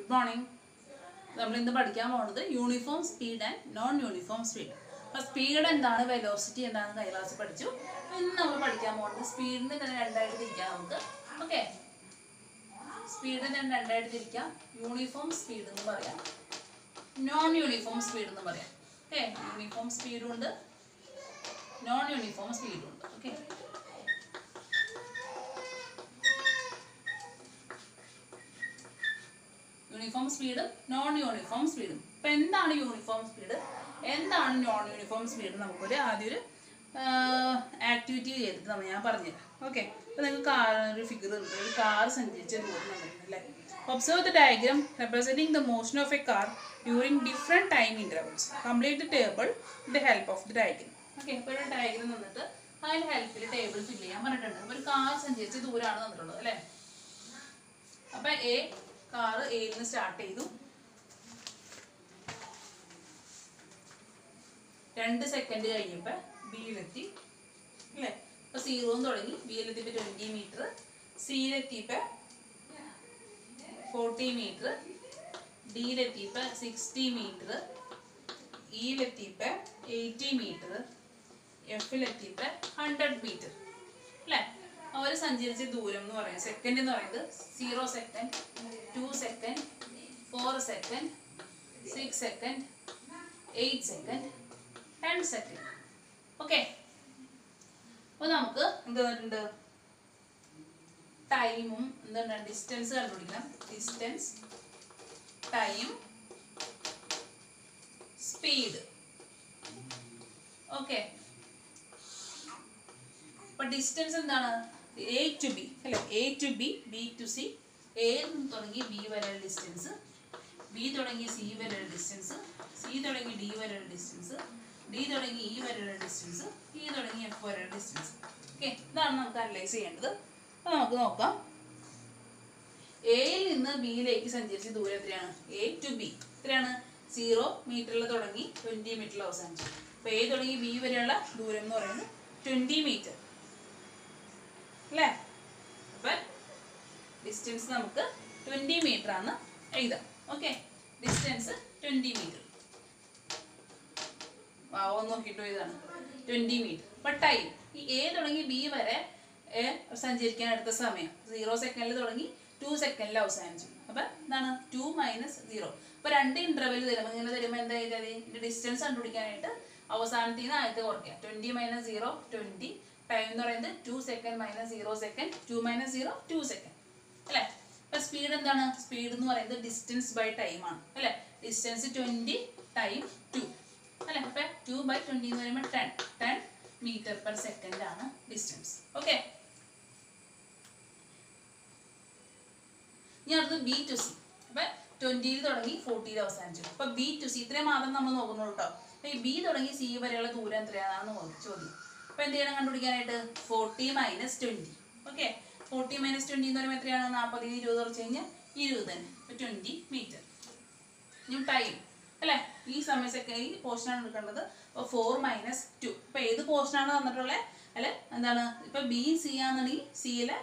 Good morning. നമ്മൾ ഇന്ന് പഠിക്കാൻ പോകുന്നത് uniform speed and non uniform speed. അപ്പോൾ സ്പീഡ് എന്താണ്, വെലോസിറ്റി എന്താണെന്ന് കഴിഞ്ഞ ക്ലാസ് പഠിച്ചു. ഇന്ന് നമ്മൾ പഠിക്കാൻ പോകുന്നത് സ്പീഡിനെ തന്നെ രണ്ടായിട്ട് തിരിക്കാം നമുക്ക്. ഓക്കെ, സ്പീഡിനെ തന്നെ രണ്ടായിട്ട് തിരിക്കാം. യൂണിഫോം സ്പീഡ് എന്ന് പറയാം, നോൺ യൂണിഫോം സ്പീഡ് എന്ന് പറയാം. ഓക്കെ, യൂണിഫോം സ്പീഡും ഉണ്ട്, നോൺ യൂണിഫോം സ്പീഡും ഉണ്ട്. ഓക്കെ, യൂണിഫോം സ്പീഡും നോൺ യൂണിഫോം സ്പീഡും. ഇപ്പം എന്താണ് യൂണിഫോം സ്പീഡ്, എന്താണ് നോൺ യൂണിഫോം സ്പീഡ്, നമുക്കൊരു ആദ്യം ഒരു ആക്ടിവിറ്റി ചെയ്തിട്ട് ഞാൻ പറഞ്ഞുതരാം. ഓക്കെ, അപ്പോൾ നിങ്ങൾക്ക് ഒരു ഫിഗർ ഉണ്ട്, ഒരു കാർ സഞ്ചരിച്ച ദൂരം തന്നിട്ടുണ്ട് അല്ലേ. Observe the diagram representing the motion of A car during different time intervals. Complete the table with the help of the diagram. Okay, ഇപ്പോൾ ഒരു ഡയഗ്രാം തന്നിട്ട് അതിൻ്റെ ഹെൽപ്പിൽ ടേബിൾ ഫില്ല് ചെയ്യാൻ പറഞ്ഞിട്ടുണ്ട്. അപ്പോൾ ഒരു കാർ സഞ്ചരിച്ച ദൂരമാണ് തന്നിട്ടുള്ളത് അല്ലേ. അപ്പം കാറ് എയിൽ നിന്ന് സ്റ്റാർട്ട് ചെയ്തു, 2 സെക്കൻഡ് കഴിഞ്ഞപ്പോൾ ബിയിലെത്തി അല്ലേ. അപ്പോൾ 0 തുടങ്ങി ബിയിലെത്തിയപ്പോൾ 20 മീറ്റർ, സിയിലെത്തിയപ്പോൾ 40 മീറ്റർ, ഡിയിലെത്തിയപ്പോൾ 60 മീറ്റർ, ഇയിലെത്തിയപ്പോൾ 80 മീറ്റർ, എഫിലെത്തിയപ്പോൾ 100 മീറ്റർ അല്ലേ. അവർ സഞ്ചരിച്ച ദൂരം എന്ന് പറയുന്നത് സെക്കൻഡ് എന്ന് പറയുന്നത് 0 second, 2 second, 4 second, 6 second, 8 second, 10 second. Okay, അപ്പോൾ നമുക്ക് എന്ത് തന്നിട്ടുണ്ട്, ടൈമും എന്താണ് ഡിസ്റ്റൻസ് കണ്ടുപിടിക്കണം. Distance, time, speed. ഓക്കെ, അപ്പോൾ ഡിസ്റ്റൻസ് എന്താണ്, എ ടു ബി അല്ലേ, A to B, B to C. A തുടങ്ങി ബി വരെയുള്ള ഡിസ്റ്റൻസ്, ബി തുടങ്ങി സി വരെയുള്ള ഡിസ്റ്റൻസ്, സി തുടങ്ങി ഡി വരെയുള്ള ഡിസ്റ്റൻസ്, ഡി തുടങ്ങി ഇ വരെയുള്ള ഡിസ്റ്റൻസ്, ഇ തുടങ്ങി എഫ് വരെയുള്ള ഡിസ്റ്റൻസ്. ഓക്കെ, ഇതാണ് നമുക്ക് അനലൈസ് ചെയ്യേണ്ടത്. അപ്പോൾ നമുക്ക് നോക്കാം. എയിൽ നിന്ന് ബിയിലേക്ക് സഞ്ചരിച്ച ദൂരം എത്രയാണ്, എ ടു ബി എത്രയാണ്, 0 മീറ്ററിൽ തുടങ്ങി 20 മീറ്ററിൽ അവസാനിച്ചു. അപ്പോൾ എ തുടങ്ങി ബി വരെയുള്ള ദൂരം എന്ന് പറയുന്നത് 20 മീറ്റർ അല്ലേ. അപ്പം ഡിസ്റ്റൻസ് നമുക്ക് 20 മീറ്റർ ആണ് എഴുതാം. Okay, distance 20 metre. ഒന്ന് നോക്കിയിട്ട് ഇതാണ് 20 മീറ്റർ. അപ്പം ടൈം, ഈ എ തുടങ്ങി ബി വരെ സഞ്ചരിക്കാൻ എടുത്ത സമയം 0 സെക്കൻഡിൽ തുടങ്ങി 2 സെക്കൻഡിൽ അവസാനിച്ചു. അപ്പം എന്താണ് 2 മൈനസ് 0. അപ്പോൾ 2 ഇൻ്റർവെൽ തരുമ്പോൾ ഇങ്ങനെ തരുമ്പോൾ എന്താ ചെയ്താൽ ഇതിൻ്റെ ഡിസ്റ്റൻസ് കണ്ടുപിടിക്കാനായിട്ട് അവസാനത്തിൽ നിന്ന് ആദ്യത്തെ കുറയ്ക്കുക. 20 മൈനസ് 0 20. ടൈം എന്ന് പറയുന്നത് 2 second minus 0 second, 2 minus 0 2 second അല്ലേ. അപ്പം സ്പീഡ് എന്താണ്, സ്പീഡ് എന്ന് പറയുന്നത് ഡിസ്റ്റൻസ് ബൈ ടൈം ആണ് അല്ലേ. ഡിസ്റ്റൻസ് 20, ടൈം 2 അല്ലേ. അപ്പം 2 ബൈ 20 എന്ന് പറയുമ്പോൾ 10 മീറ്റർ പെർ സെക്കൻഡ് ആണ് ഡിസ്റ്റൻസ്. ഓക്കെ, ഇനി അടുത്ത് ബി ടു സി. അപ്പം 20 തുടങ്ങി 40 അവസാനിച്ചു. അപ്പം ബി ടു സി ഇത്രയും മാത്രം നമ്മൾ നോക്കുന്നുള്ളൂ കേട്ടോ. അപ്പം ഈ ബി തുടങ്ങി സി വരെയുള്ള ദൂരം എത്രയാണെന്ന് ചോദ്യം. അപ്പോൾ എന്ത് ചെയ്യണം കണ്ടുപിടിക്കാനായിട്ട്, 40 മൈനസ് 20. ഓക്കെ, 40 മൈനസ് 20 എന്ന് പറയുമ്പോൾ എത്രയാണ്, 40 20 കുറച്ച് കഴിഞ്ഞാൽ 20 തന്നെ. അപ്പോൾ 20 മീറ്റർ. ഇനി ടൈം അല്ലേ, ഈ സമയം ഈ പോർഷനാണ് എടുക്കേണ്ടത്. അപ്പോൾ 4 മൈനസ് 2. ഇപ്പോൾ ഏത് പോർഷനാണ് തന്നിട്ടുള്ളത് അല്ലെ, എന്താണ് ഇപ്പോൾ ബി സി ആണെന്നുണ്ടെങ്കിൽ സിയിലെ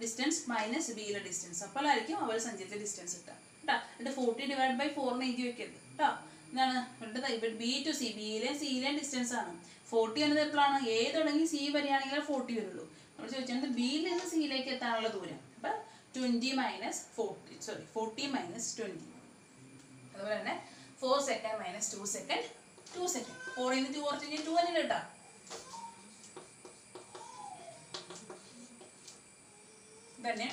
ഡിസ്റ്റൻസ് മൈനസ് ബിയിലെ ഡിസ്റ്റൻസ്, അപ്പോൾ ആയിരിക്കും അവർ സഞ്ചരിച്ച ഡിസ്റ്റൻസ് കിട്ടുക കേട്ടോ. എന്നിട്ട് 40 ഡിവൈഡ് ബൈ 4 എഴുതി വെക്കരുത് കേട്ടോ. എന്താണ് ഇവിടെ ബി ടു സി, ബിയിലെയും സിയിലെയും ഡിസ്റ്റൻസ് ആണ്. 40 എന്നത് എപ്പോഴാണ്, എ തുടങ്ങി സി വരെയാണെങ്കിൽ 40 വരുള്ളൂ. നമ്മൾ ചോദിച്ചത് ബിയിൽ നിന്ന് സിയിലേക്ക് എത്താനുള്ള ദൂരം. അപ്പം 20 മൈനസ് 40 മൈനസ് 20. അതുപോലെ തന്നെ 4 സെക്കൻഡ് മൈനസ് 2 സെക്കൻഡ് 2 സെക്കൻഡ്. 4 നിന്ന് 2 കുറച്ച് കഴിഞ്ഞാൽ 2 തന്നെ കേട്ടോ. തന്നെ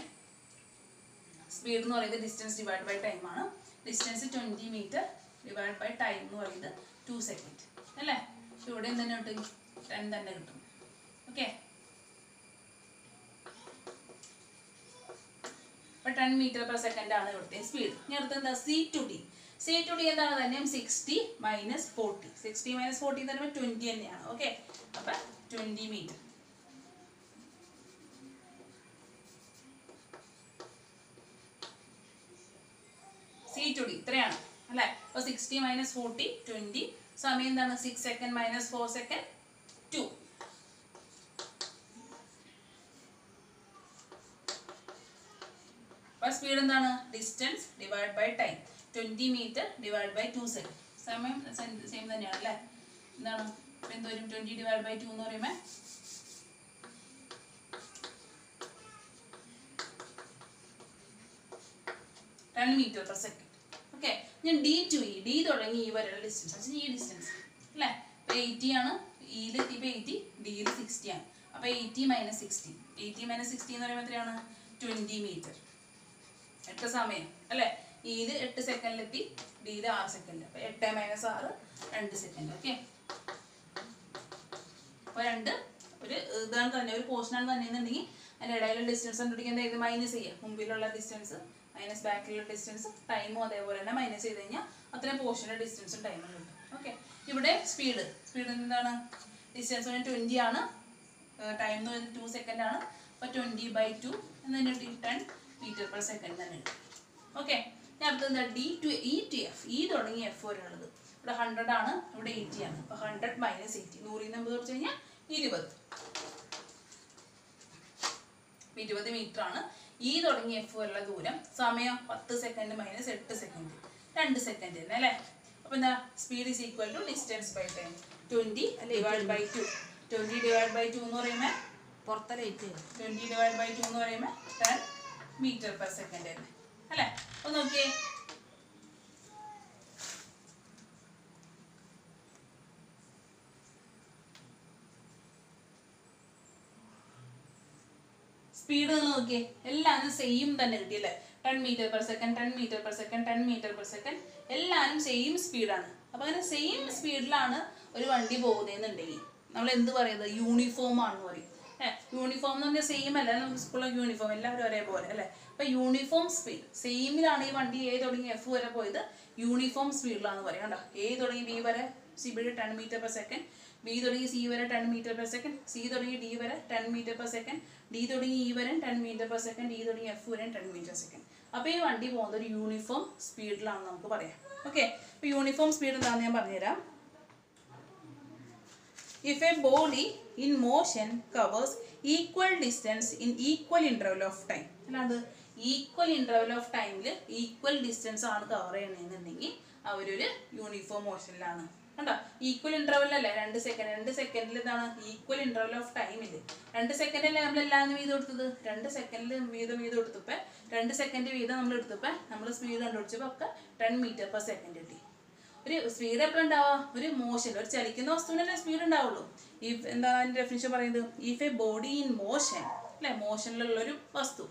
സ്പീഡ് എന്ന് പറയുന്നത് ഡിസ്റ്റൻസ് ഡിവൈഡ് ബൈ ടൈം ആണ്. Distance 20 metre divide by time എന്ന് പറയുന്നത് 2 സെക്കൻഡ് അല്ലേ. ഇവിടെ തന്നെ കിട്ടും, 10 തന്നെ കിട്ടും. ഓക്കെ, അപ്പോൾ 10 മീറ്റർ പെർ സെക്കൻഡ് ആണ് ഇവിടുത്തെ സ്പീഡ്. ഇനി അടുത്ത് എന്താ, C to D. C to D എന്താണ് തന്നെ 60 മൈനസ് 40. 60 മൈനസ് 40 എന്ന് പറയുമ്പോൾ 20 തന്നെയാണ്. ഓക്കെ, അപ്പം 20 മീറ്റർ. സി ടു ഡി ഇത്രയാണ് അല്ലേ. അപ്പോൾ 60 മൈനസ് 40 20. സമയം എന്താണ്, 6 സെക്കൻഡ് മൈനസ് 4 സെക്കൻഡ് 2. അപ്പോൾ സ്പീഡ് എന്താണ്? Distance divide by time. 20 metre divide by 2 second. സമയം സെയിം തന്നെയാണ് അല്ലേ? എന്താണ് ഇപ്പം എന്തോരും 20 ഡിവൈഡ് ബൈ 2 എന്ന് പറയുമ്പോൾ 10 മീറ്റർ പെർ സെക്കൻഡ്. ഓക്കെ, ഞാൻ D to E, D തുടങ്ങി E വരെയുള്ള ഡിസ്റ്റൻസ്, ഈ ഡിസ്റ്റൻസ് അല്ലേ? അപ്പോൾ 80 ആണ്, ഇയിൽ എത്തിയപ്പോൾ 80, ഡിയിൽ 60 ആണ്. അപ്പോൾ 80 - 60, 80 - 60 എന്ന് പറയുമ്പോൾ എത്രയാണ്? 20 മീറ്റർ. 8 സമയം അല്ലേ? ഇയിൽ 8 സെക്കൻഡിലെത്തി, ഡിയിൽ 6 സെക്കൻഡ്. അപ്പോൾ 8 - 6 2 സെക്കൻഡ്. ഓക്കെ, അപ്പോൾ ഒരു ഇതാണ് തന്നെ, ഒരു പോർഷനാണ് തന്നെ എന്നുണ്ടെങ്കിൽ അതിൻ്റെ ഇടയിലുള്ള ഡിസ്റ്റൻസ് കണ്ടുപിടിക്കുന്നത് ഇത് മൈനസ് ചെയ്യുക. മുമ്പിലുള്ള ഡിസ്റ്റൻസ് മൈനസ് ബാക്കിലുള്ള ഡിസ്റ്റൻസ്, ടൈമും അതേപോലെ തന്നെ മൈനസ് ചെയ്ത് കഴിഞ്ഞാൽ അത്രയും പോർഷൻ്റെ ഡിസ്റ്റൻസും ടൈമും കിട്ടും. ഓക്കെ, ഇവിടെ സ്പീഡ് എന്താണ്? ഡിസ്റ്റൻസ് 20 ആണ്, ടൈം എന്ന് പറയുന്നത് 2 സെക്കൻഡ് ആണ്. അപ്പോൾ 20/2 എന്ന് തന്നെ 10 മീറ്റർ പെർ സെക്കൻഡ് തന്നെ കിട്ടും. ഓക്കെ, ഞാൻ അടുത്തത് എന്താ? D to E to F, E തുടങ്ങി F വരെയുള്ളത്. ഇവിടെ 100 ആണ്, ഇവിടെ 80 ആണ്. അപ്പോൾ 100 - 80, 100 നിന്ന് കുറച്ച് കഴിഞ്ഞാൽ 20. 20 മീറ്റർ ആണ്. E തുടങ്ങി F വരെയുള്ള ദൂരം. സമയം 10 സെക്കൻഡ് - 8 സെക്കൻഡ്, 2 സെക്കൻഡ് തന്നെ അല്ലേ? അപ്പോൾ എന്താ? Speed is equal to distance by time. 20 divide by 2. 20 divide by 2 എന്ന് പറയുമ്പോൾ 20 ഡിവൈഡ് ബൈ 2 എന്ന് പറയുമ്പോൾ 10 മീറ്റർ പെർ സെക്കൻഡ് തന്നെ അല്ലേ? അപ്പോൾ നോക്കിയേ, സ്പീഡ് നോക്കിയേ, എല്ലാവരും സെയിം തന്നെ കിട്ടിയല്ലേ? 10 metre per second, 10 metre per second, 10 metre per second, എല്ലാവരും സെയിം സ്പീഡാണ്. അപ്പോൾ അങ്ങനെ സെയിം സ്പീഡിലാണ് ഒരു വണ്ടി പോകുന്നതെന്നുണ്ടെങ്കിൽ നമ്മൾ എന്ത് പറയുന്നത്? യൂണിഫോം ആണെന്ന് പറയും. യൂണിഫോം എന്ന് പറഞ്ഞാൽ സെയിം അല്ല, നമുക്ക് സ്കൂളിലെ യൂണിഫോം എല്ലാവരും ഒരേപോലെ അല്ലേ? അപ്പോൾ യൂണിഫോം സ്പീഡ് സെയിമിലാണ് ഈ വണ്ടി A തുടങ്ങി F വരെ പോയത്, യൂണിഫോം സ്പീഡിലാണെന്ന് പറയാം. കണ്ടോ, A തുടങ്ങി B വരെ speed 10 metre per second, B തുടങ്ങി C വരെ 10 മീറ്റർ പെർ സെക്കൻഡ്, C തുടങ്ങി D വരെ 10 മീറ്റർ പെർ സെക്കൻഡ്, D തുടങ്ങി E വരെ 10 മീറ്റർ പെർ സെക്കൻഡ്, D തുടങ്ങി F വരെ 10 മീറ്റർ സെക്കൻഡ്. അപ്പോൾ ഈ വണ്ടി പോകുന്നത് ഒരു യൂണിഫോം സ്പീഡിലാണെന്ന് നമുക്ക് പറയാം. ഓക്കെ, അപ്പോൾ യൂണിഫോം സ്പീഡ് എന്താണെന്ന് ഞാൻ പറഞ്ഞുതരാം. If a body in motion covers equal distance in equal interval of time, അല്ലാണ്ട് ഈക്വൽ ഇൻ്റർവൽ ഓഫ് ടൈമിൽ ഈക്വൽ ഡിസ്റ്റൻസ് ആണ് കവർ ചെയ്യണമെന്നുണ്ടെങ്കിൽ അവരൊരു യൂണിഫോം മോഷനിലാണ്. കണ്ടോ, ഈക്വൽ ഇൻ്റർവെല്ലല്ലേ? 2 സെക്കൻഡ്, 2 സെക്കൻഡിൽ ഇതാണ് ഈക്വൽ ഇൻ്റർവൽ ഓഫ് ടൈമിൽ. 2 സെക്കൻഡല്ലേ നമ്മളെല്ലാം വീതം എടുത്തത്? 2 സെക്കൻഡിൽ വീതം എടുത്തപ്പോൾ 2 സെക്കൻഡ് വീതം നമ്മൾ എടുത്തപ്പോൾ നമ്മൾ സ്പീഡ് കണ്ടുപിടിച്ചപ്പോൾ ഒക്കെ 10 മീറ്റർ പെർ സെക്കൻഡ് കിട്ടി. ഒരു സ്പീഡ് എപ്പോഴും ഉണ്ടാവുക? ഒരു മോഷൻ, ഒരു ചലിക്കുന്ന വസ്തുവിനല്ലേ സ്പീഡ് ഉണ്ടാവുള്ളൂ. ഇഫ് എന്താ അതിൻ്റെ ഡെഫിനിഷൻ പറയുന്നത്? If a body in motion അല്ലേ? മോഷനിലുള്ളൊരു വസ്തു.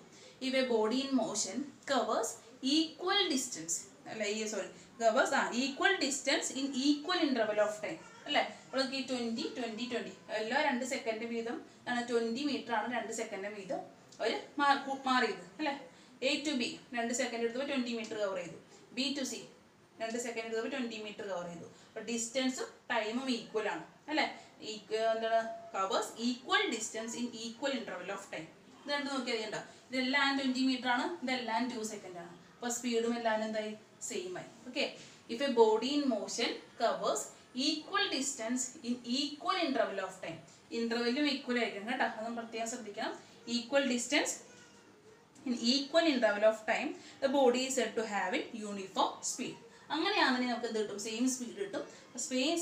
If a body in motion covers equal distance അല്ലേ? Equal distance in equal interval of time അല്ലേ? അപ്പോൾ ഈ 20 20 20 എല്ലാം 2 സെക്കൻഡ് വീതം ആണ്. 20 മീറ്റർ ആണ് 2 സെക്കൻഡ് വീതം അവർ മാറിയത് അല്ലേ? A to B 2 സെക്കൻഡ് എടുത്തപ്പോൾ 20 മീറ്റർ കവർ ചെയ്തു. B to C 2 സെക്കൻഡ് എടുത്തപ്പോൾ 20 മീറ്റർ കവർ ചെയ്തു. അപ്പോൾ ഡിസ്റ്റൻസും ടൈമും ഈക്വൽ ആണ് അല്ലേ? എന്താണ്? Covers equal distance in equal interval of time. ഇത് രണ്ട് നോക്കിയാൽ ചെയ്യണ്ട, ഇതെല്ലാം 20 മീറ്റർ ആണ്, ഇതെല്ലാം 2 സെക്കൻഡ് ആണ്. അപ്പോൾ സ്പീഡും എല്ലാം എന്തായി? സെയിം ആയി. Okay, if a body in motion covers equal distance in equal interval of time. ഇൻ്റർവെല്ലും ഈക്വൽ ആയിരിക്കും കേട്ടോ, അതൊന്നും പ്രത്യേകം ശ്രദ്ധിക്കണം. Equal distance in equal interval of time, the body is said to have a uniform speed. അങ്ങനെയാണെങ്കിൽ നമുക്ക് എന്ത് കിട്ടും? സെയിം സ്പീഡ് കിട്ടും.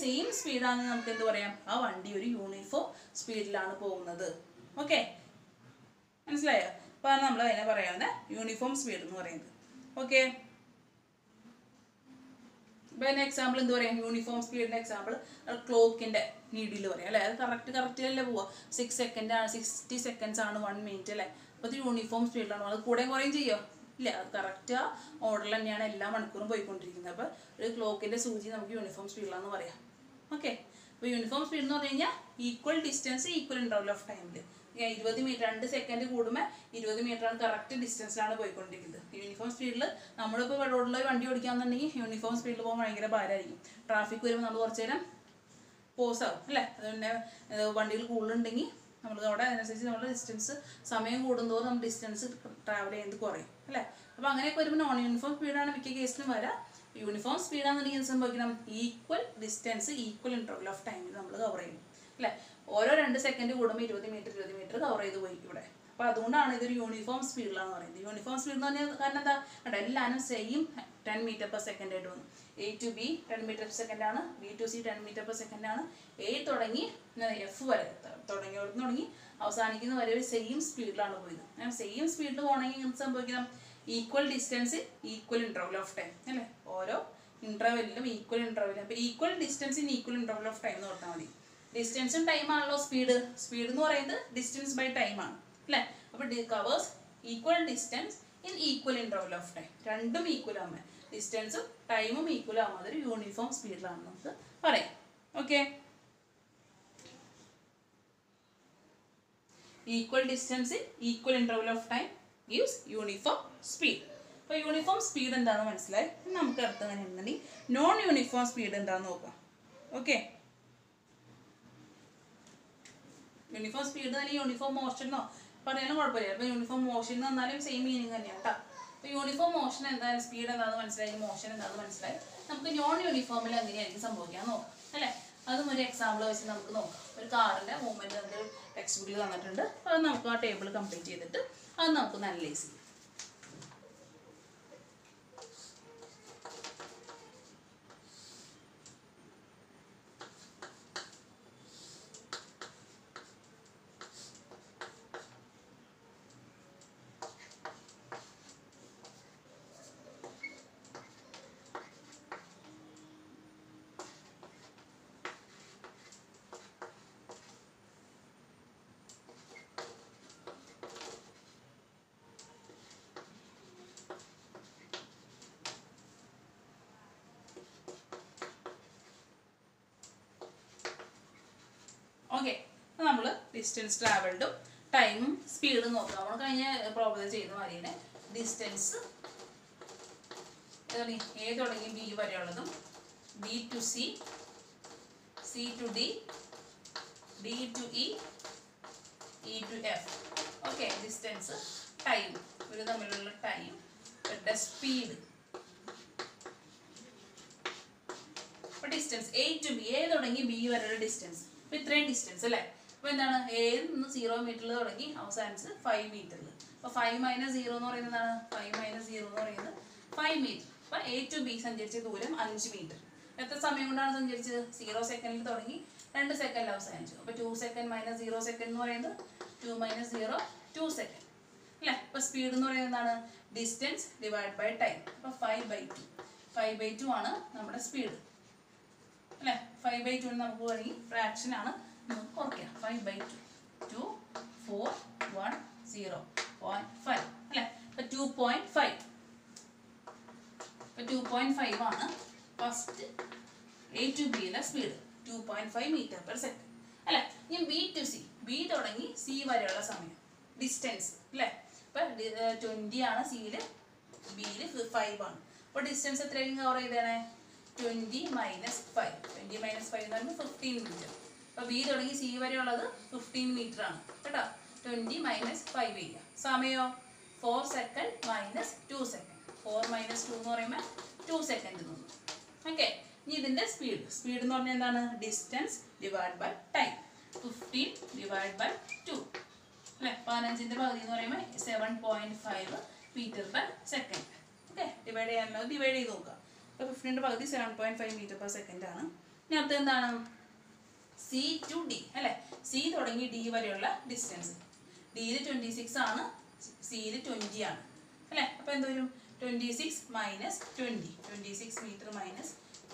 സെയിം സ്പീഡാണെങ്കിൽ നമുക്ക് എന്ത് പറയാം? ആ വണ്ടി ഒരു യൂണിഫോം സ്പീഡിലാണ് പോകുന്നത്. ഓക്കെ, മനസ്സിലായോ? അപ്പോൾ ആണ് നമ്മൾ അതിനെ പറയാവുന്ന യൂണിഫോം സ്പീഡ് എന്ന് പറയുന്നത്. ഓക്കെ, ഇപ്പോൾ അതിന് എക്സാമ്പിൾ എന്ത് പറയാം? യൂണിഫോം സ്പീഡിൻ്റെ എക്സാമ്പിൾ ക്ലോക്കിൻ്റെ നീഡിൽ പറയാം അല്ലേ? അത് കറക്റ്റിലല്ലേ പോവുക? 6 സെക്കൻഡ് ആണ്, 60 സെക്കൻഡ്സ് ആണ് 1 മിനിറ്റ് അല്ലേ? അപ്പോൾ അത് യൂണിഫോം സ്പീഡിലാണ്. അത് കൂടെ കുറയും ചെയ്യുമോ? ഇല്ല, അത് കറക്റ്റ് ആ ഓർഡറിൽ തന്നെയാണ് എല്ലാ മണിക്കൂറും പോയിക്കൊണ്ടിരിക്കുന്നത്. അപ്പോൾ ഒരു ക്ലോക്കിൻ്റെ സൂചി നമുക്ക് യൂണിഫോം സ്പീഡിലാണെന്ന് പറയാം. ഓക്കെ, അപ്പോൾ യൂണിഫോം സ്പീഡ് എന്ന് പറഞ്ഞു കഴിഞ്ഞാൽ equal distance equal interval of ടൈമിൽ 20 മീറ്റർ 2 സെക്കൻഡ് കൂടുമ്പോൾ 20 മീറ്ററാണ് കറക്റ്റ് ഡിസ്റ്റൻസിലാണ് പോയിക്കൊണ്ടിരിക്കുന്നത്. യൂണിഫോം സ്പീഡിൽ നമ്മളിപ്പോൾ റോഡിൽ വണ്ടി ഓടിക്കാന്നുണ്ടെങ്കിൽ യൂണിഫോം സ്പീഡിൽ പോകാൻ ഭയങ്കര ഭാരമായിരിക്കും. ട്രാഫിക് വരുമ്പോൾ നമ്മൾ കുറച്ച് നേരം പോസ് ആവും അല്ലേ? അതുകൊണ്ട് വണ്ടികൾ കൂടുതലുണ്ടെങ്കിൽ നമ്മൾ അവിടെ അതിനനുസരിച്ച് നമ്മുടെ ഡിസ്റ്റൻസ് സമയം കൂടുന്തോറും നമ്മൾ ഡിസ്റ്റൻസ് ട്രാവൽ ചെയ്യുന്നത് കുറയും അല്ലേ? അപ്പോൾ അങ്ങനെയൊക്കെ വരുമ്പോൾ നോൺ യൂണിഫോം സ്പീഡാണ് മിക്ക കേസിലും വരാം. യൂണിഫോം സ്പീഡാണെന്നുണ്ടെങ്കിൽ സംഭവിക്കണം equal distance equal interval of ടൈമിൽ നമ്മൾ കവർ ചെയ്യും അല്ലേ? ഓരോ 2 സെക്കൻഡ് കൂടുമ്പോൾ 20 മീറ്റർ കവർ ചെയ്ത് പോയി ഇവിടെ. അപ്പോൾ അതുകൊണ്ടാണ് ഇതൊരു യൂണിഫോം സ്പീഡിലാന്ന് പറയുന്നത്. യൂണിഫോം സ്പീഡ് എന്ന് പറഞ്ഞാൽ കാരണം എന്താ, അവിടെ എല്ലാവരും സെയിം 10 മീറ്റർ പെർ സെക്കൻഡ് ആയിട്ട് വന്നു. A to B 10 metre per second ആണ്, B to C 10 metre per second ആണ്. A തുടങ്ങി F വരെ തുടങ്ങി അവസാനിക്കുന്ന വരെ സെയിം സ്പീഡിലാണ് പോയത്. സെയിം സ്പീഡിൽ പോകണമെങ്കിൽ എന്ത് സംഭവിക്കണം, equal distance equal interval of time അല്ലേ, ഓരോ ഇൻ്റർവെല്ലിലും ഈക്വൽ ഇൻ്റർവെല്ലും. അപ്പോൾ equal distance in equal interval of time എന്ന് പറഞ്ഞാൽ മതി. ഡിസ്റ്റൻസും ടൈമാണല്ലോ സ്പീഡ്. സ്പീഡ് എന്ന് പറയുന്നത് ഡിസ്റ്റൻസ് ബൈ ടൈം ആണ് അല്ലേ. അപ്പോൾ covers equal distance in equal interval of time. രണ്ടും ഈക്വൽ ആകുമ്പോൾ ഡിസ്റ്റൻസും ടൈമും ഈക്വൽ ആകുമ്പോൾ അതൊരു യൂണിഫോം സ്പീഡിലാണെന്ന് നമുക്ക് പറയാം. Okay, equal distance in equal interval of time gives uniform speed. അപ്പോൾ യൂണിഫോം സ്പീഡ് എന്താണെന്ന് മനസ്സിലായി. നമുക്ക് അടുത്ത് അങ്ങനെ ഉണ്ടെങ്കിൽ നോൺ യൂണിഫോം സ്പീഡ് എന്താണെന്ന് നോക്കാം. ഓക്കെ, യൂണിഫോം സ്പീഡ് തന്നെ യൂണിഫോം മോഷനോ പറയാനും കുഴപ്പമില്ല. അപ്പോൾ യൂണിഫോം മോഷൻ എന്ന് പറഞ്ഞാലും സെയിം മീനിങ് തന്നെയാണ് കേട്ടോ. അപ്പോൾ യൂണിഫോം മോഷൻ എന്തായാലും സ്പീഡ് എന്താണെന്ന് മനസ്സിലായി, മോഷൻ എന്താണെന്ന് മനസ്സിലായി. നമുക്ക് നോൺ യൂണിഫോമിൽ എങ്ങനെയായിരിക്കും സംഭവിക്കാൻ നോക്കാം അല്ലേ. അതും ഒരു എക്സാമ്പിൾ വെച്ച് നമുക്ക് നോക്കാം. ഒരു കാറിൻ്റെ മൂവ്മെൻറ്റ് നമുക്ക് ടെക്സ്റ്റ് ബുക്കിൽ തന്നിട്ടുണ്ട്. അപ്പോൾ അത് നമുക്ക് ആ ടേബിൾ കംപ്ലീറ്റ് ചെയ്തിട്ട് അത് നമുക്കൊന്ന് അനലൈസ് ചെയ്യാം. ഓക്കെ, നമ്മൾ ഡിസ്റ്റൻസ് ട്രാവൽഡും ടൈമും സ്പീഡും നോക്കാം. നമ്മൾ കഴിഞ്ഞ പ്രോബ്ലം ചെയ്ത മാതിരി തന്നെ ഡിസ്റ്റൻസ് A തുടങ്ങി B വരെയുള്ളതും B to C, C to D, D to E, E to F. Okay, distance time ഇവർ തമ്മിലുള്ള ടൈം സ്പീഡ്. അപ്പോൾ distance A to B, A തുടങ്ങി B വരെയുള്ള ഡിസ്റ്റൻസ്. അപ്പോൾ ഇത്രയും ഡിസ്റ്റൻസ് അല്ലേ. അപ്പോൾ എന്താണ്, A നിന്ന് 0 മീറ്ററിൽ തുടങ്ങി അവസാനിച്ച് 5 മീറ്ററിൽ. അപ്പോൾ 5 - 0 എന്ന് പറയുന്നതാണ് 5 - 0 എന്ന് പറയുന്നത് 5 മീറ്റർ. അപ്പോൾ A to B സഞ്ചരിച്ച ദൂരം 5 മീറ്റർ. എത്ര സമയം കൊണ്ടാണ് സഞ്ചരിച്ചത്? 0 സെക്കൻഡിൽ തുടങ്ങി 2 സെക്കൻഡിൽ അവസാനിച്ചു. അപ്പോൾ 2 സെക്കൻഡ് - 0 സെക്കൻഡ് എന്ന് പറയുന്നത് 2 - 0 2 സെക്കൻഡ് അല്ലേ. അപ്പോൾ സ്പീഡ് എന്ന് പറയുന്നത് എന്താണ്, ഡിസ്റ്റൻസ് ഡിവൈഡ് ബൈ ടൈം. അപ്പോൾ 5/2 5/2 ആണ് നമ്മുടെ സ്പീഡ് അല്ലേ. 5/2 നമുക്ക് വേണമെങ്കിൽ ഫ്രാക്ഷൻ ആണ് നമുക്ക് കുറയ്ക്കാം. 5/2 2 4 1 0.5 അല്ലേ. അപ്പോൾ 2.5. അപ്പോൾ 2.5 ആണ് ഫസ്റ്റ് A to B യിലെ സ്പീഡ്. 2.5 മീറ്റർ പെർ സെക്കൻഡ് അല്ലേ. ഇനി B to C, B തുടങ്ങി C വരെയുള്ള സമയം ഡിസ്റ്റൻസ് അല്ലേ. അപ്പോൾ 20 ആണ് സിയിൽ, ബിയിൽ 5 ആണ്. അപ്പോൾ ഡിസ്റ്റൻസ് എത്രയും കവർ ചെയ്തേണേ, 20 - 5. 20 - 5 എന്ന് പറയുമ്പോൾ 15 മീറ്റർ. അപ്പോൾ B തുടങ്ങി C വരെയുള്ളത് 15 മീറ്റർ ആണ് കേട്ടോ. 20 - 5 ചെയ്യുക. സമയമോ 4 സെക്കൻഡ് - 2 സെക്കൻഡ്. 4 - 2 എന്ന് പറയുമ്പോൾ 2 സെക്കൻഡ് തോന്നും. ഓക്കെ, ഇനി ഇതിൻ്റെ സ്പീഡ് എന്ന് പറഞ്ഞാൽ എന്താണ്, distance divide by time. 15 divide by 2 അല്ലേ. 15ൻ്റെ പകുതി എന്ന് പറയുമ്പോൾ 7.5 metre per second. Okay, divide ചെയ്യാനുള്ളത് ഡിവൈഡ് ചെയ്ത് നോക്കുക. അപ്പോൾ 15ൻ്റെ പകുതി 7.5 മീറ്റർ പെർ സെക്കൻഡ് ആണ്. ഇനി അടുത്ത് എന്താണ്, C to D അല്ലേ. C തുടങ്ങി D വരെയുള്ള ഡിസ്റ്റൻസ്. Dയിൽ 26 ആണ്, സിയിൽ 20 ആണ് അല്ലേ. അപ്പോൾ എന്ത് വരും, 26 - 20 26 മീറ്റർ -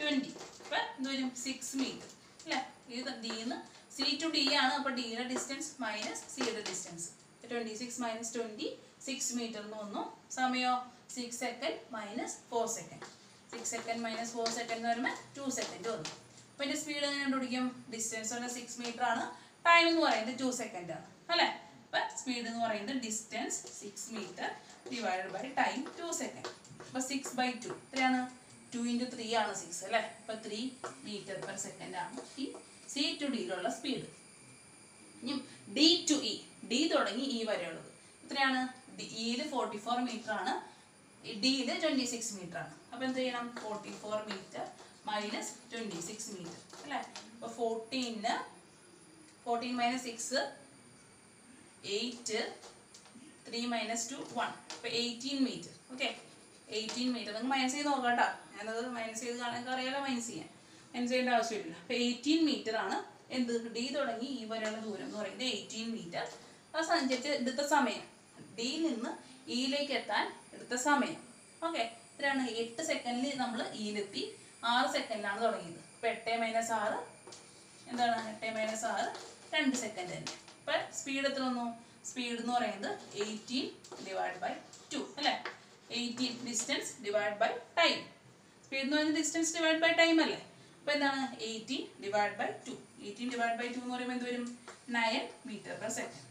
20. അപ്പോൾ എന്ത് വരും, 6 മീറ്റർ അല്ലേ. ഇത് Dന്ന് C to D ആണ്. അപ്പോൾ Dയുടെ ഡിസ്റ്റൻസ് മൈനസ് സിയുടെ ഡിസ്റ്റൻസ്. 26 - 20 6 മീറ്റർ എന്ന് വന്നു. സമയമോ 6 സെക്കൻഡ് - 4 സെക്കൻഡ്. 6 സെക്കൻഡ് - 4 സെക്കൻഡ് എന്ന് പറയുമ്പോൾ 2 സെക്കൻഡ് വന്നു. അപ്പോൾ ഇതിൻ്റെ സ്പീഡ് എങ്ങനെ കണ്ടുപിടിക്കും, ഡിസ്റ്റൻസ് പറഞ്ഞാൽ 6 മീറ്റർ ആണ്, ടൈം എന്ന് പറയുന്നത് 2 സെക്കൻഡ് ആണ് അല്ലേ. അപ്പോൾ സ്പീഡ് എന്ന് പറയുന്നത് distance 6 metre divide by time 2 second. അപ്പോൾ 6/2 എത്രയാണ്, 2 × 3 ആണ് 6 അല്ലേ. അപ്പോൾ 3 മീറ്റർ പെർ സെക്കൻഡ് ആണ് ഈ C to Dയിലുള്ള സ്പീഡ്. ഇനി D to E, D തുടങ്ങി E വരെയുള്ളത് എത്രയാണ്, ഇയിൽ 44 മീറ്റർ ആണ്, Dയിൽ 26 മീറ്റർ ആണ്. അപ്പോൾ എന്ത് ചെയ്യണം, 44 മീറ്റർ - 26 മീറ്റർ അല്ലേ. അപ്പോൾ 14 - 6 8 3 minus 2 1. അപ്പോൾ 18 മീറ്റർ. Okay, 18 metre. നിങ്ങൾ മൈനസ് ചെയ്ത് നോക്കാം കേട്ടോ. ഞാനത് മൈനസ് ചെയ്ത് കാണാൻ അറിയാലോ മൈനസ് ചെയ്യാൻ. മൈനസ് ചെയ്യേണ്ട ആവശ്യമില്ല. അപ്പോൾ 18 മീറ്റർ ആണ് എന്ത് ഡി തുടങ്ങി ഈ വരെയുള്ള ദൂരം എന്ന് പറയുന്നത് 18 മീറ്റർ. ആ സഞ്ചരിച്ച് എടുത്ത സമയം, ഡിയിൽ നിന്ന് ഇയിലേക്ക് എത്താൻ എടുത്ത സമയം. ഓക്കെ, ഇത്രയാണ്. 8 സെക്കൻഡിൽ നമ്മൾ ഇയിലെത്തി, 6 സെക്കൻഡിലാണ് തുടങ്ങിയത്. അപ്പോൾ 8 മൈനസ് 6 എന്താണ്? 8 മൈനസ് 6 2 സെക്കൻഡ് തന്നെ. അപ്പം സ്പീഡ് എത്ര വന്നു? സ്പീഡ് എന്ന് പറയുന്നത് 18 ഡിവൈഡ് ബൈ 2 അല്ലേ? 18 distance divide by time. Speed എന്ന് പറയുന്നത് ഡിസ്റ്റൻസ് ഡിവൈഡ് ബൈ ടൈം അല്ലേ? അപ്പോൾ എന്താണ്? 18 ഡിവൈഡ് ബൈ 2. 18 ഡിവൈഡ് ബൈ 2 എന്ന് പറയുമ്പോൾ എന്ത് വരും? 9 മീറ്റർ പെർ സെക്കൻഡ്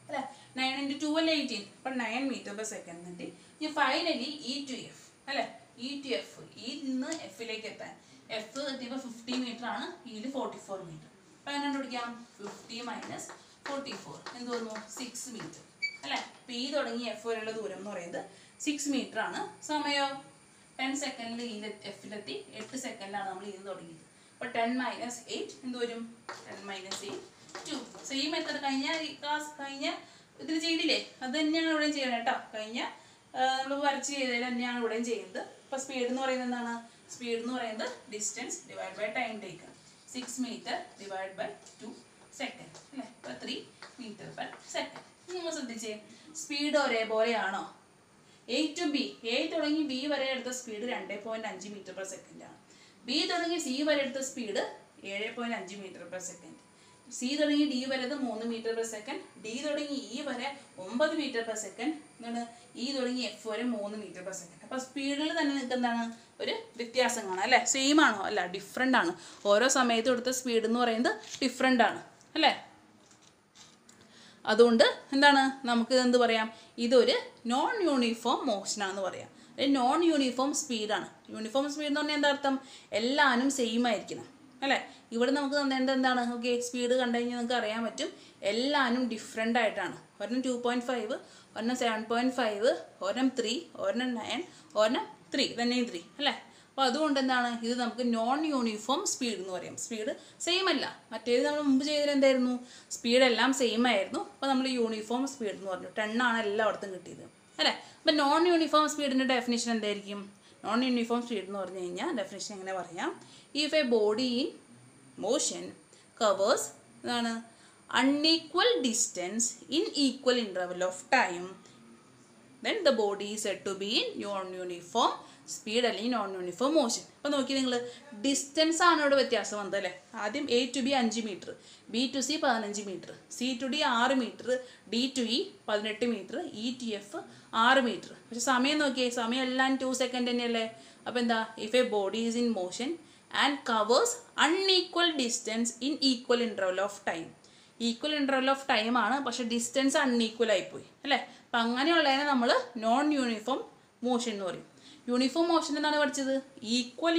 അല്ലേ? 9 into 2 അല്ലേ 18. അപ്പം 9 മീറ്റർ പെർ സെക്കൻഡ് കിട്ടി. ഇനി ഫൈനലി ഇ ടു എഫ് അല്ലേ? ഇ ടു എഫ്, ഇ നിന്ന് എഫിലേക്ക് എത്താൻ. എഫ് എത്തിയപ്പോൾ 50 മീറ്റർ ആണ്, ഇയിൽ 44 മീറ്റർ. അപ്പം എങ്ങനെ കണ്ടുപിടിക്കാം? 50 മൈനസ് 44 എന്ത് വന്നു? 6 മീറ്റർ അല്ലേ? അപ്പം ഇ തുടങ്ങി എഫ് വരെയുള്ള ദൂരം എന്ന് പറയുന്നത് 6 മീറ്റർ ആണ്. സമയമോ 10 സെക്കൻഡിൽ ഇ എഫിലെത്തി, 8 സെക്കൻഡിലാണ് നമ്മൾ ഇത് തുടങ്ങിയത്. അപ്പോൾ 10 മൈനസ് 8 എന്ത് വരും? 10 മൈനസ് 8 2. സെയിം മെത്തേഡ് കഴിഞ്ഞ ഇതിൽ ചെയ്തില്ലേ, അത് തന്നെയാണ് ഇവിടെയും ചെയ്യണം കേട്ടോ. നമ്മൾ വരച്ച് ചെയ്തതിൽ തന്നെയാണ് ഇവിടെയും ചെയ്യുന്നത്. അപ്പോൾ സ്പീഡ് എന്ന് പറയുന്നത് എന്താണ്? സ്പീഡ് എന്ന് പറയുന്നത് distance divide by time take. 6 metre divide by 2 second അല്ലേ? അപ്പോൾ 3 മീറ്റർ പെർ സെക്കൻഡ്. നിങ്ങൾ ശ്രദ്ധിച്ചേ, സ്പീഡ് ഒരേപോലെയാണോ? എ ടു ബി, എ തുടങ്ങി ബി വരെ എടുത്ത സ്പീഡ് 2.5 മീറ്റർ പെർ സെക്കൻഡ് ആണ്. ബി തുടങ്ങി സി വരെ എടുത്ത speed 7.5 metre per second. C തുടങ്ങി ഡി വരെ 3 മീറ്റർ പെർ സെക്കൻഡ്. ഡി തുടങ്ങി ഇ വരെ 9 മീറ്റർ പെർ സെക്കൻഡ്. എന്താണ്? ഇ തുടങ്ങി എഫ് വരെ 3 മീറ്റർ പെർ സെക്കൻഡ്. അപ്പോൾ സ്പീഡിൽ തന്നെ നിങ്ങൾക്ക് എന്താണ്? ഒരു വ്യത്യാസം കാണാം അല്ലേ? സെയിം ആണോ? അല്ല, ഡിഫറെൻ്റ് ആണ്. ഓരോ സമയത്തും എടുത്ത സ്പീഡ് എന്ന് പറയുന്നത് ഡിഫറെൻ്റ് ആണ് അല്ലേ? അതുകൊണ്ട് എന്താണ് നമുക്ക് എന്ത് പറയാം? ഇതൊരു നോൺ യൂണിഫോം മോഷനാണെന്ന് പറയാം. നോൺ യൂണിഫോം സ്പീഡാണ്. യൂണിഫോം സ്പീഡ് എന്ന് പറഞ്ഞാൽ എന്താ അർത്ഥം? എല്ലാവരും സെയിം ആയിരിക്കണം അല്ലേ? ഇവിടെ നമുക്ക് തന്നേണ്ടത് എന്താണ്? ഓക്കെ, സ്പീഡ് കണ്ടു കഴിഞ്ഞാൽ നിങ്ങൾക്ക് അറിയാൻ പറ്റും എല്ലാവരും ഡിഫറെൻ്റ് ആയിട്ടാണ്. ഒരെണ്ണം 2.5, ഒരെണ്ണം 7.5, ഒരെണ്ണം 3, ഒരെണ്ണം 9, ഒരെണ്ണം 3 തന്നെയും 3 അല്ലേ? അപ്പോൾ അതുകൊണ്ട് എന്താണ് ഇത് നമുക്ക് നോൺ യൂണിഫോം സ്പീഡ് എന്ന് പറയാം. സ്പീഡ് സെയിം അല്ല. മറ്റേത് നമ്മൾ മുമ്പ് ചെയ്തത് എന്തായിരുന്നു? സ്പീഡ് എല്ലാം സെയിം ആയിരുന്നു. അപ്പോൾ നമ്മൾ യൂണിഫോം സ്പീഡ് എന്ന് പറഞ്ഞു. 10 ആണ് എല്ലായിടത്തും കിട്ടിയത് അല്ലേ? അപ്പോൾ നോൺ യൂണിഫോം സ്പീഡിൻ്റെ ഡെഫിനിഷൻ എന്തായിരിക്കും? നോൺ യൂണിഫോം സ്പീഡ് എന്ന് പറഞ്ഞു കഴിഞ്ഞാൽ ഡെഫിനിഷൻ എങ്ങനെ പറയാം? If a body in motion covers എന്താണ് unequal distance in equal interval of time, then the body is said to be in non-uniform speed അല്ലെങ്കിൽ നോൺ യൂണിഫോം മോഷൻ. അപ്പോൾ നോക്കി നിങ്ങൾ, ഡിസ്റ്റൻസ് ആണ് ഇവിടെ വ്യത്യാസം വന്നത് അല്ലേ? ആദ്യം A to B 5 metre, B to C 15 metre, C to D 6 metre, D to E 18 metre, E to F 6 metre. പക്ഷെ സമയം നോക്കിയേ, സമയം എല്ലാം 2 സെക്കൻഡ് തന്നെയല്ലേ? അപ്പോൾ എന്താ? If a body is in motion and covers unequal distance in equal interval of time. Equal interval of time ആണ്, പക്ഷേ ഡിസ്റ്റൻസ് അൺഈക്വൽ ആയിപ്പോയി അല്ലേ? അപ്പം അങ്ങനെയുള്ളതിനെ നമ്മൾ നോൺ യൂണിഫോം മോഷൻ എന്ന് പറയും. യൂണിഫോം മോഷൻ എന്നാണ് പഠിച്ചത്? Equal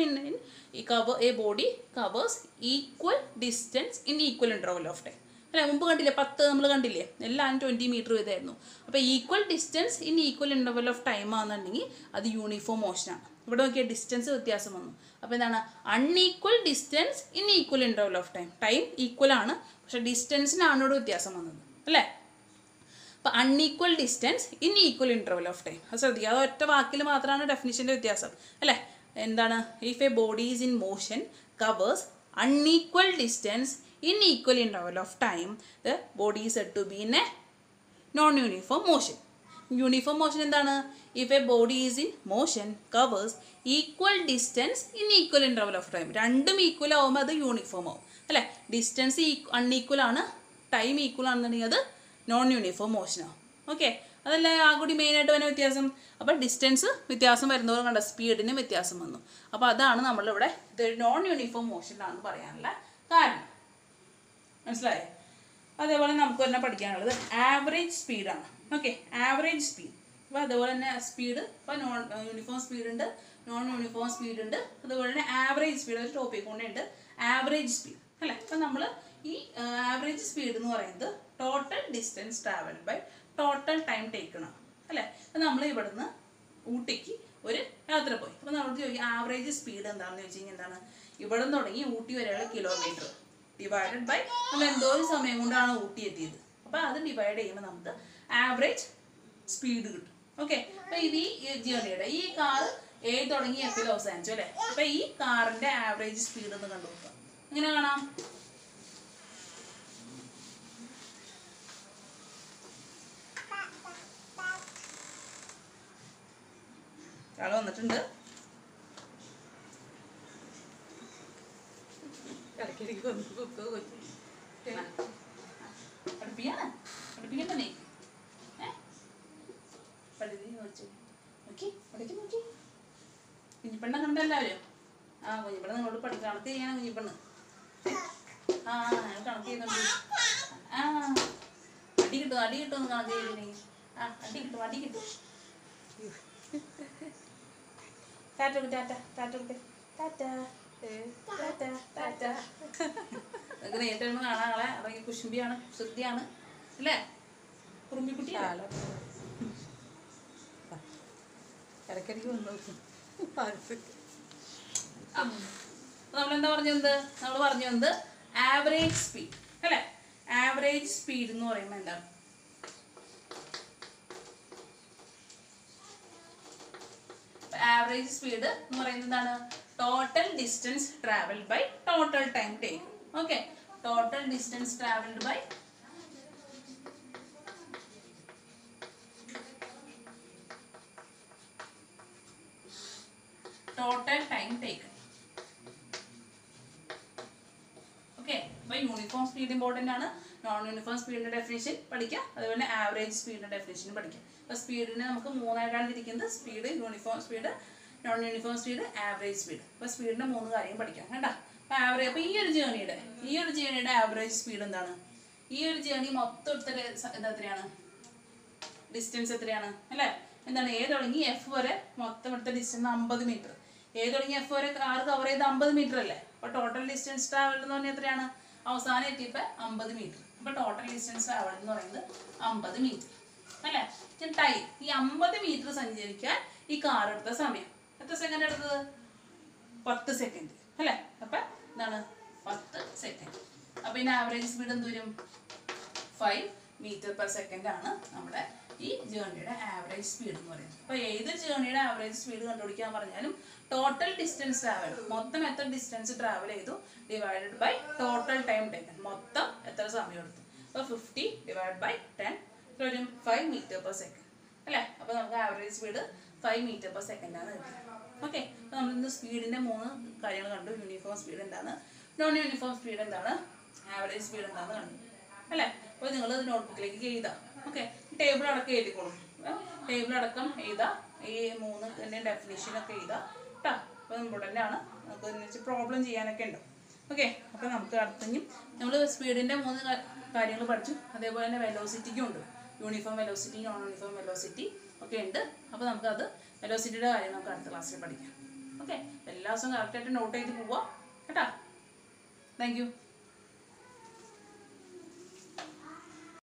A body covers equal distance in equal interval of time അല്ലേ? മുമ്പ് കണ്ടില്ലേ 10 നമ്മൾ കണ്ടില്ലേ? എല്ലാം 20 മീറ്റർ വീതമായിരുന്നു. അപ്പോൾ equal distance in equal interval of time ആണെന്നുണ്ടെങ്കിൽ അത് യൂണിഫോം മോഷനാണ്. ഇവിടെ നോക്കിയാൽ ഡിസ്റ്റൻസ് വ്യത്യാസം വന്നു. അപ്പോൾ എന്താണ്? Unequal distance in equal interval of time. Time equal ആണ്, പക്ഷെ ഡിസ്റ്റൻസിനാണ് ഇവിടെ വ്യത്യാസം വന്നത് അല്ലേ? അപ്പോൾ unequal distance in equal interval of time. അത് ശ്രദ്ധിക്കുക, അത് ഒറ്റ വാക്കിൽ മാത്രമാണ് ഡെഫിനിഷൻ്റെ വ്യത്യാസം അല്ലേ? എന്താണ്? If a body is in motion covers unequal distance in equal interval of time, the body is said to be in a non uniform motion. Uniform motion എന്താണ്? If a body is in motion covers equal distance in equal interval of time. രണ്ടും equal ആവുമ്പോൾ അത് uniform ആവും അല്ലേ? Distance unequal ആണ്, time equal ആണെന്നുണ്ടെങ്കിൽ അത് non uniform മോഷനാവും. Okay, അതല്ലേ ആ കൂടി മെയിനായിട്ട് വരുന്ന വ്യത്യാസം. അപ്പോൾ ഡിസ്റ്റൻസ് വ്യത്യാസം വരുന്നവരും കണ്ട സ്പീഡിന് വ്യത്യാസം വന്നു. അപ്പോൾ അതാണ് നമ്മളിവിടെ ഇത് നോൺ യൂണിഫോം മോഷനാണെന്ന് പറയാനുള്ള കാരണം. മനസ്സിലായേ? അതേപോലെ നമുക്ക് തന്നെ പഠിക്കാനുള്ളത് ആവറേജ് സ്പീഡാണ്. Okay, average speed. അപ്പോൾ അതുപോലെ തന്നെ സ്പീഡ്, ഇപ്പോൾ നോൺ യൂണിഫോം സ്പീഡ് ഉണ്ട്, നോൺ യൂണിഫോം സ്പീഡ് ഉണ്ട്, അതുപോലെ തന്നെ ആവറേജ് സ്പീഡ് ഒരു ടോപ്പിക് കൊണ്ട് ഉണ്ട്, ആവറേജ് സ്പീഡ് അല്ലേ? അപ്പം നമ്മൾ ഈ ആവറേജ് സ്പീഡ് എന്ന് പറയുന്നത് total distance travel by total time taken ആണ് അല്ലേ? അപ്പം നമ്മൾ ഇവിടുന്ന് ഊട്ടിക്ക് ഒരു യാത്ര പോയി. അപ്പോൾ നമ്മൾ ചോദിക്കും ആവറേജ് സ്പീഡ് എന്താണെന്ന് ചോദിച്ചു കഴിഞ്ഞാൽ എന്താണ്? ഇവിടെ നിന്ന് തുടങ്ങി ഊട്ടി വരെയുള്ള കിലോമീറ്റർ ഡിവൈഡഡ് ബൈ നമ്മൾ എന്തോ ഒരു സമയം കൊണ്ടാണ് ഊട്ടി എത്തിയത്. അപ്പോൾ അത് ഡിവൈഡ് ചെയ്യുമ്പോൾ നമുക്ക് ആവറേജ് സ്പീഡ് കിട്ടും. ഓക്കെ, അപ്പൊ ഈ ജേർണിയുടെ ഈ കാർ എ തുടങ്ങി എഫിൽ അവസാനിച്ചു അല്ലേ. അപ്പൊ ഈ കാറിന്റെ ആവറേജ് സ്പീഡ് ഒന്ന് കണ്ടുപിടിക്കുക. എങ്ങനെ കാണാം? ആള് വന്നിട്ടുണ്ട്. പഠിപ്പിക്കണ്ടേ? കുഞ്ഞിപ്പെണ്ണ കണ്ട എല്ലാവരും? ആ കുഞ്ഞിപ്പെണ്ണ നിങ്ങളോട് കണക്ക് ചെയ്യാണ് കുഞ്ഞിപ്പെണ്ണ്. ആ ഞങ്ങൾ കണക്ക് ചെയ്യുന്നുണ്ട്. ആ അടി കിട്ടും കണക്ക് ചെയ്തിട്ടുണ്ടെങ്കിൽ. ആ അടി കിട്ടും. ടാറ്റ നിങ്ങൾക്ക് നേരിട്ട് കാണാങ്ങളെ. അതെങ്കിൽ കുശുംബിയാണ്, ശ്രുതിയാണ് അല്ലേ? കുറുമ്പിക്കുട്ടിയാണ്. ഇടയ്ക്കിടയ്ക്ക് വന്നു. നമ്മളെന്താ പറഞ്ഞത്? നമ്മൾ പറഞ്ഞത് ആവറേജ് സ്പീഡ് അല്ലേ. ആവറേജ് സ്പീഡ് എന്ന് പറയുമ്പോൾ എന്താണ്? ആവറേജ് സ്പീഡ് എന്ന് പറയുന്നത് എന്താണ്? Total distance travelled by total time take. Okay, total distance travelled by total time take. Okay, അപ്പൊ യൂണിഫോം സ്പീഡ് ഇമ്പോർട്ടൻ്റ് ആണ്. നോൺ യൂണിഫോം സ്പീഡിന്റെ ഡെഫിനിഷൻ പഠിക്കാം, അതുപോലെ ആവറേജ് സ്പീഡിന്റെ ഡെഫിനിഷൻ പഠിക്കാം. അപ്പൊ സ്പീഡിനെ നമുക്ക് മൂന്നായിട്ടാണ് ഇരിക്കുന്നത്: speed, uniform speed, non uniform speed, average speed. അപ്പൊ സ്പീഡിന്റെ 3 കാര്യം പഠിക്കാം കേട്ടോ. അപ്പൊ ആവറേജ്, അപ്പൊ ഈ ഒരു ജേർണിയുടെ ആവറേജ് സ്പീഡ് എന്താണ്? ഈ ഒരു ജേർണി മൊത്തം എത്രയാണ്? ഡിസ്റ്റൻസ് എത്രയാണ് അല്ലേ? എന്താണ്? എ തുടങ്ങി എഫ് വരെ മൊത്തം എടുത്ത ഡിസ്റ്റൻസ് 50 മീറ്റർ. എ തുടങ്ങി എഫ് വരെ കാർ കവർ ചെയ്ത് 50 മീറ്റർ അല്ലേ. അപ്പൊ ടോട്ടൽ ഡിസ്റ്റൻസ് ട്രാവൽഡ് എന്ന് പറഞ്ഞാൽ എത്രയാണ്? അവസാനം എത്തിയപ്പോൾ 50 മീറ്റർ. അപ്പൊ ടോട്ടൽ ഡിസ്റ്റൻസ് ട്രാവൽഡ് എന്ന് പറയുന്നത് 50 മീറ്റർ അല്ലേ. ടൈം, ഈ 50 മീറ്റർ സഞ്ചരിക്കാൻ ഈ കാർ എടുത്ത സമയം എത്ര സെക്കൻഡ് എടുത്തത്? 10 സെക്കൻഡ് അല്ലേ. അപ്പൊ എന്താണ്? 10 സെക്കൻഡ്. അപ്പൊ ഇതിന്റെ ആവറേജ് സ്പീഡ് എന്ത് വരും? 5 മീറ്റർ പെർ സെക്കൻഡ് ആണ് നമ്മുടെ ഈ ജേർണിയുടെ ആവറേജ് സ്പീഡ് എന്ന് പറയുന്നത്. അപ്പൊ ഏത് ജേർണിയുടെ ആവറേജ് സ്പീഡ് കണ്ടുപിടിക്കാൻ പറഞ്ഞാലും ടോട്ടൽ ഡിസ്റ്റൻസ് ട്രാവൽ, മൊത്തം എത്ര ഡിസ്റ്റൻസ് ട്രാവൽ ചെയ്തു divided by total time taken, മൊത്തം എത്ര സമയം എടുത്തു. അപ്പോൾ 50 ഡിവൈഡ് ബൈ 10 വരും 5 മീറ്റർ പെർ സെക്കൻഡ് അല്ലേ. അപ്പോൾ നമുക്ക് average speed 5 metre per second ആണ് കിട്ടുന്നത്. ഓക്കെ, അപ്പോൾ നമ്മളിന്ന് സ്പീഡിൻ്റെ 3 കാര്യങ്ങൾ കണ്ടു. യൂണിഫോം സ്പീഡ് എന്താണ്, നോൺ യൂണിഫോം സ്പീഡ് എന്താണ്, ആവറേജ് സ്പീഡ് എന്താണെന്ന് കണ്ടു അല്ലേ. അപ്പോൾ നിങ്ങൾ നോട്ട്ബുക്കിലേക്ക് എഴുതാം. ഓക്കെ, ടേബിൾ അടക്കം എഴുതിക്കോളും. ടേബിൾ അടക്കം എഴുതാം. ഈ 3 ഡെഫിനിഷനൊക്കെ എഴുതാം കേട്ടോ. അപ്പോൾ ഇമ്പോർട്ടൻ്റ് ആണ്. നമുക്ക് അതിനനുസരിച്ച് പ്രോബ്ലം ചെയ്യാനൊക്കെ ഉണ്ട്. ഓക്കെ, അപ്പോൾ നമുക്ക് അടുത്തഞ്ഞും നമ്മൾ സ്പീഡിൻ്റെ 3 കാര്യങ്ങൾ പഠിച്ചു. അതേപോലെ തന്നെ വെലോസിറ്റിക്കും ഉണ്ട്. Uniform velocity, non uniform velocity ഒക്കെ ഉണ്ട്. അപ്പോൾ നമുക്കത് വെലോസിറ്റിയുടെ കാര്യം നമുക്ക് അടുത്ത ക്ലാസ്സിൽ പഠിക്കാം. ഓക്കെ, എല്ലാ ദിവസവും കറക്റ്റായിട്ട് നോട്ട് ചെയ്ത് പോവാം കേട്ടോ. Thank you.